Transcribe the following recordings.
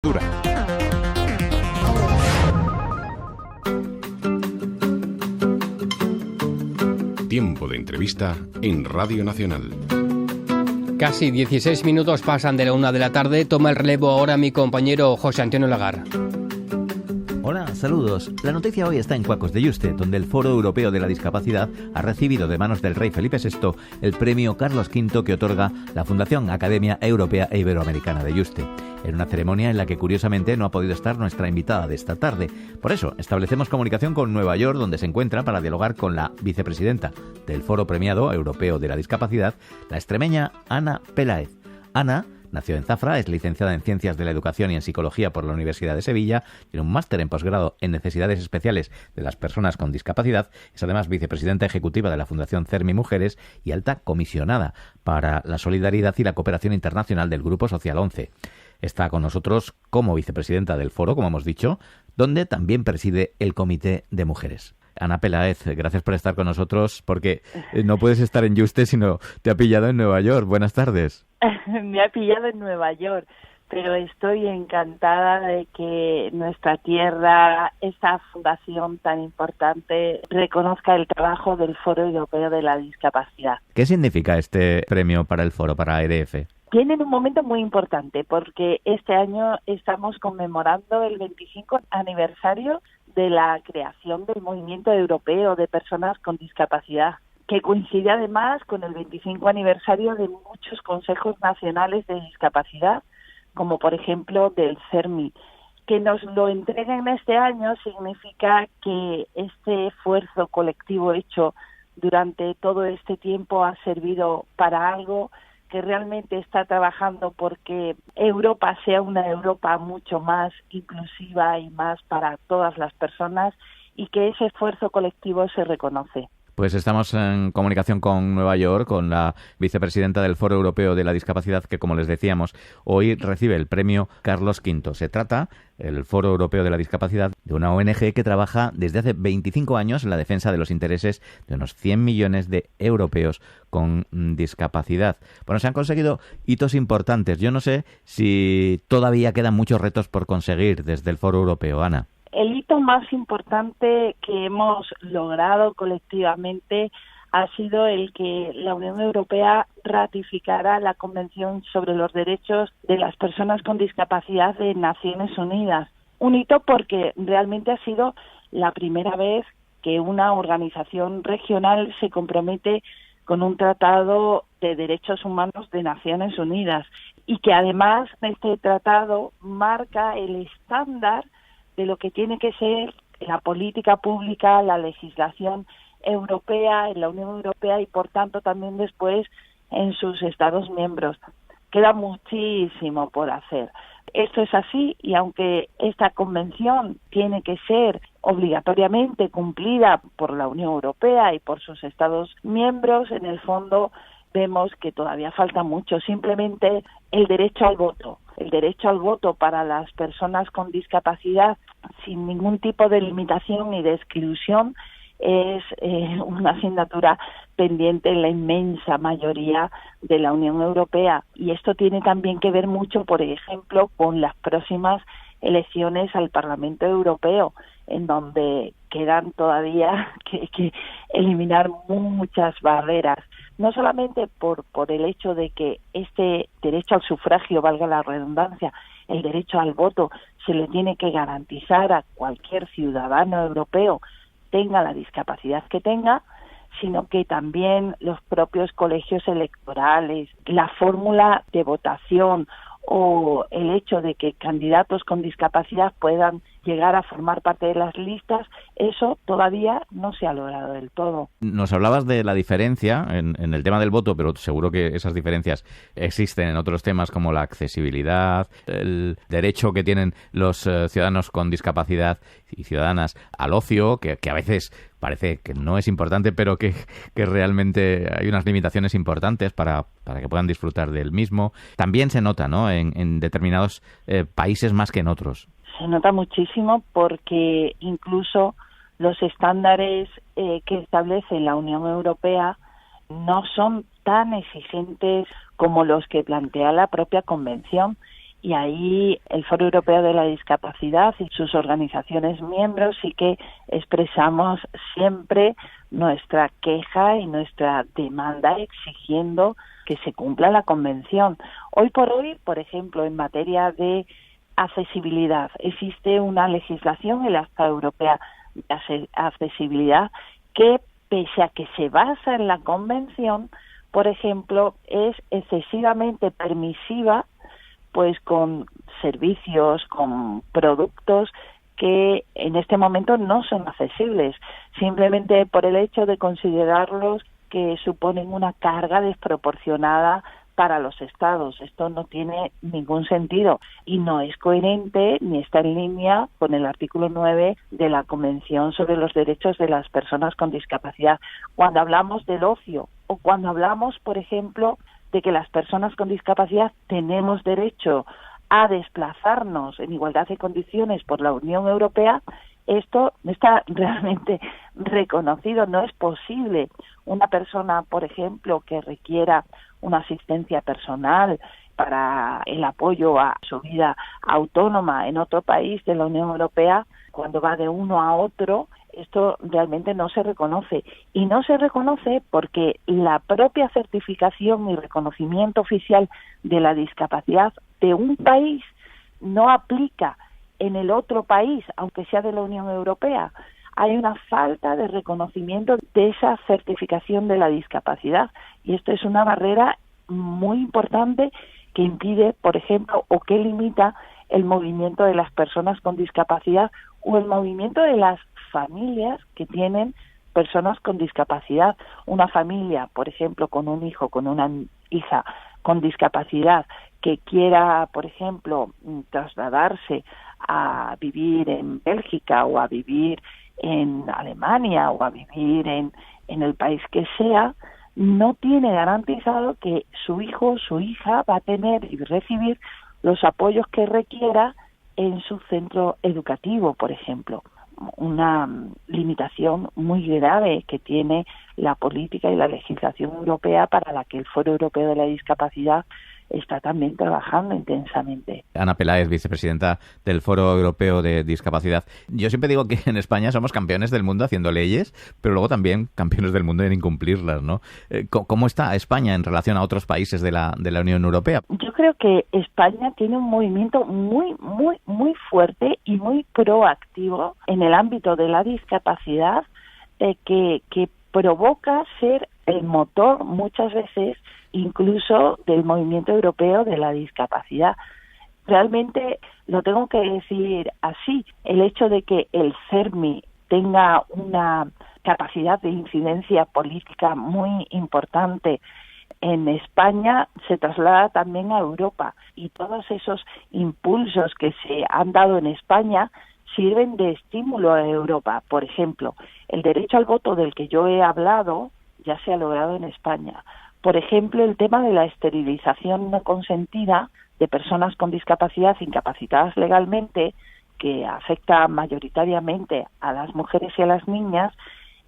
Cultura. Tiempo de entrevista en Radio Nacional. Casi 16 minutos pasan de la 1 de la tarde. Toma el relevo ahora mi compañero José Antonio Lagar. Hola, saludos. La noticia hoy está en Cuacos de Yuste, donde el Foro Europeo de la Discapacidad ha recibido de manos del rey Felipe VI el premio Carlos V que otorga la Fundación Academia Europea e Iberoamericana de Yuste, en una ceremonia en la que curiosamente no ha podido estar nuestra invitada de esta tarde. Por eso, establecemos comunicación con Nueva York, donde se encuentra para dialogar con la vicepresidenta del Foro Premiado Europeo de la Discapacidad, la extremeña Ana Peláez. Ana nació en Zafra, es licenciada en Ciencias de la Educación y en Psicología por la Universidad de Sevilla, tiene un máster en posgrado en Necesidades Especiales de las Personas con Discapacidad, es además vicepresidenta ejecutiva de la Fundación CERMI Mujeres y alta comisionada para la solidaridad y la cooperación internacional del Grupo Social 11. Está con nosotros como vicepresidenta del foro, como hemos dicho, donde también preside el Comité de Mujeres. Ana Peláez, gracias por estar con nosotros, porque no puedes estar en Yuste, sino te ha pillado en Nueva York. Buenas tardes. Me ha pillado en Nueva York, pero estoy encantada de que nuestra tierra, esta fundación tan importante, reconozca el trabajo del Foro Europeo de la Discapacidad. ¿Qué significa este premio para el foro, para EDF? Viene en un momento muy importante porque este año estamos conmemorando el 25 aniversario de la creación del Movimiento Europeo de Personas con Discapacidad, que coincide además con el 25 aniversario de muchos consejos nacionales de discapacidad, como por ejemplo del CERMI. Que nos lo entreguen este año significa que este esfuerzo colectivo hecho durante todo este tiempo ha servido para algo, que realmente está trabajando porque Europa sea una Europa mucho más inclusiva y más para todas las personas, y que ese esfuerzo colectivo se reconoce. Pues estamos en comunicación con Nueva York, con la vicepresidenta del Foro Europeo de la Discapacidad, que, como les decíamos, hoy recibe el premio Carlos V. Se trata, el Foro Europeo de la Discapacidad, de una ONG que trabaja desde hace 25 años en la defensa de los intereses de unos 100 millones de europeos con discapacidad. Bueno, se han conseguido hitos importantes. Yo no sé si todavía quedan muchos retos por conseguir desde el Foro Europeo, Ana. El hito más importante que hemos logrado colectivamente ha sido el que la Unión Europea ratificara la Convención sobre los Derechos de las Personas con Discapacidad de Naciones Unidas. Un hito porque realmente ha sido la primera vez que una organización regional se compromete con un tratado de derechos humanos de Naciones Unidas, y que además este tratado marca el estándar de lo que tiene que ser la política pública, la legislación europea en la Unión Europea y por tanto también después en sus Estados miembros. Queda muchísimo por hacer. Esto es así, y aunque esta convención tiene que ser obligatoriamente cumplida por la Unión Europea y por sus Estados miembros, en el fondo vemos que todavía falta mucho. Simplemente el derecho al voto. El derecho al voto para las personas con discapacidad sin ningún tipo de limitación y de exclusión es una asignatura pendiente en la inmensa mayoría de la Unión Europea. Y esto tiene también que ver mucho, por ejemplo, con las próximas elecciones al Parlamento Europeo, en donde quedan todavía que eliminar muchas barreras, no solamente por el hecho de que este derecho al sufragio, valga la redundancia, el derecho al voto, se le tiene que garantizar a cualquier ciudadano europeo, tenga la discapacidad que tenga, sino que también los propios colegios electorales, la fórmula de votación o el hecho de que candidatos con discapacidad puedan llegar a formar parte de las listas, eso todavía no se ha logrado del todo. Nos hablabas de la diferencia en el tema del voto, pero seguro que esas diferencias existen en otros temas como la accesibilidad, el derecho que tienen los ciudadanos con discapacidad y ciudadanas al ocio, que a veces parece que no es importante, pero que realmente hay unas limitaciones importantes para que puedan disfrutar del mismo. También se nota, ¿no?, en determinados países más que en otros. Se nota muchísimo porque incluso los estándares que establece la Unión Europea no son tan exigentes como los que plantea la propia Convención, y ahí el Foro Europeo de la Discapacidad y sus organizaciones miembros sí que expresamos siempre nuestra queja y nuestra demanda exigiendo que se cumpla la Convención. Hoy por hoy, por ejemplo, en materia de accesibilidad, existe una legislación en la Acta Europea de Accesibilidad que, pese a que se basa en la Convención, por ejemplo, es excesivamente permisiva pues con servicios, con productos que en este momento no son accesibles, simplemente por el hecho de considerarlos que suponen una carga desproporcionada para los estados. Esto no tiene ningún sentido y no es coherente ni está en línea con el artículo 9 de la Convención sobre los Derechos de las Personas con Discapacidad. Cuando hablamos del ocio o cuando hablamos, por ejemplo, de que las personas con discapacidad tenemos derecho a desplazarnos en igualdad de condiciones por la Unión Europea, esto no está realmente reconocido. No es posible una persona, por ejemplo, que requiera una asistencia personal para el apoyo a su vida autónoma en otro país de la Unión Europea, cuando va de uno a otro, esto realmente no se reconoce. Y no se reconoce porque la propia certificación y reconocimiento oficial de la discapacidad de un país no aplica en el otro país, aunque sea de la Unión Europea. Hay una falta de reconocimiento de esa certificación de la discapacidad y esto es una barrera muy importante que impide, por ejemplo, o que limita el movimiento de las personas con discapacidad o el movimiento de las familias que tienen personas con discapacidad. Una familia, por ejemplo, con un hijo, con una hija con discapacidad que quiera, por ejemplo, trasladarse a vivir en Bélgica o a vivir en Alemania o a vivir en el país que sea, no tiene garantizado que su hijo o su hija va a tener y recibir los apoyos que requiera en su centro educativo, por ejemplo. Una limitación muy grave que tiene la política y la legislación europea, para la que el Foro Europeo de la Discapacidad está también trabajando intensamente. Ana Peláez, vicepresidenta del Foro Europeo de Discapacidad. Yo siempre digo que en España somos campeones del mundo haciendo leyes, pero luego también campeones del mundo en incumplirlas, ¿no? ¿Cómo está España en relación a otros países de la Unión Europea? Yo creo que España tiene un movimiento muy fuerte y muy proactivo en el ámbito de la discapacidad, que provoca ser el motor muchas veces incluso del movimiento europeo de la discapacidad. Realmente lo tengo que decir así, el hecho de que el CERMI tenga una capacidad de incidencia política muy importante en España se traslada también a Europa, y todos esos impulsos que se han dado en España sirven de estímulo a Europa. Por ejemplo, el derecho al voto del que yo he hablado ya se ha logrado en España. Por ejemplo, el tema de la esterilización no consentida de personas con discapacidad incapacitadas legalmente, que afecta mayoritariamente a las mujeres y a las niñas,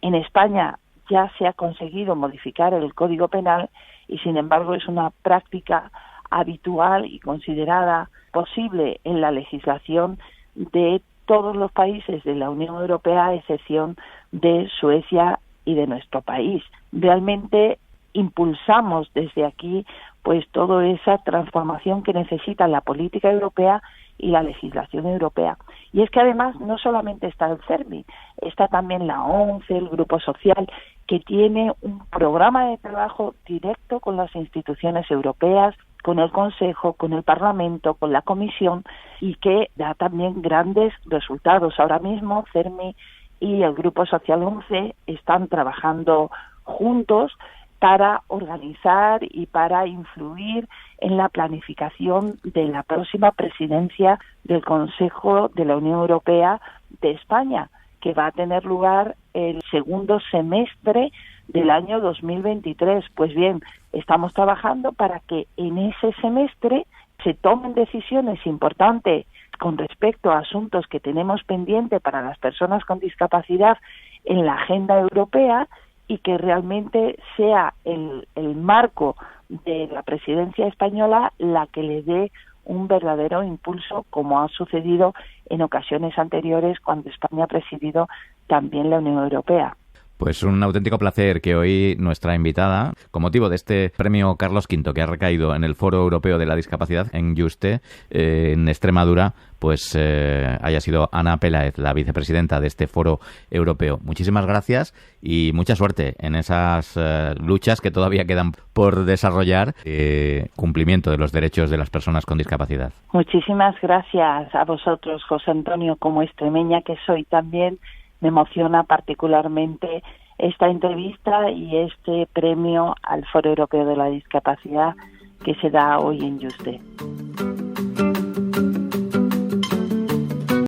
en España ya se ha conseguido modificar el Código Penal y, sin embargo, es una práctica habitual y considerada posible en la legislación de todos los países de la Unión Europea, a excepción de Suecia y de nuestro país. Realmente impulsamos desde aquí pues toda esa transformación que necesita la política europea y la legislación europea. Y es que además no solamente está el CERMI, está también la ONCE, el Grupo Social, que tiene un programa de trabajo directo con las instituciones europeas, con el Consejo, con el Parlamento, con la Comisión, y que da también grandes resultados. Ahora mismo CERMI y el Grupo Social ONCE están trabajando juntos para organizar y para influir en la planificación de la próxima presidencia del Consejo de la Unión Europea de España, que va a tener lugar el segundo semestre del año 2023. Pues bien, estamos trabajando para que en ese semestre se tomen decisiones importantes con respecto a asuntos que tenemos pendiente para las personas con discapacidad en la agenda europea, y que realmente sea el marco de la presidencia española la que le dé un verdadero impulso, como ha sucedido en ocasiones anteriores cuando España ha presidido también la Unión Europea. Pues un auténtico placer que hoy nuestra invitada, con motivo de este premio Carlos V que ha recaído en el Foro Europeo de la Discapacidad en Yuste, en Extremadura, pues haya sido Ana Peláez, la vicepresidenta de este Foro Europeo. Muchísimas gracias y mucha suerte en esas luchas que todavía quedan por desarrollar, cumplimiento de los derechos de las personas con discapacidad. Muchísimas gracias a vosotros, José Antonio, como extremeña que soy también. Me emociona particularmente esta entrevista y este premio al Foro Europeo de la Discapacidad que se da hoy en Yuste.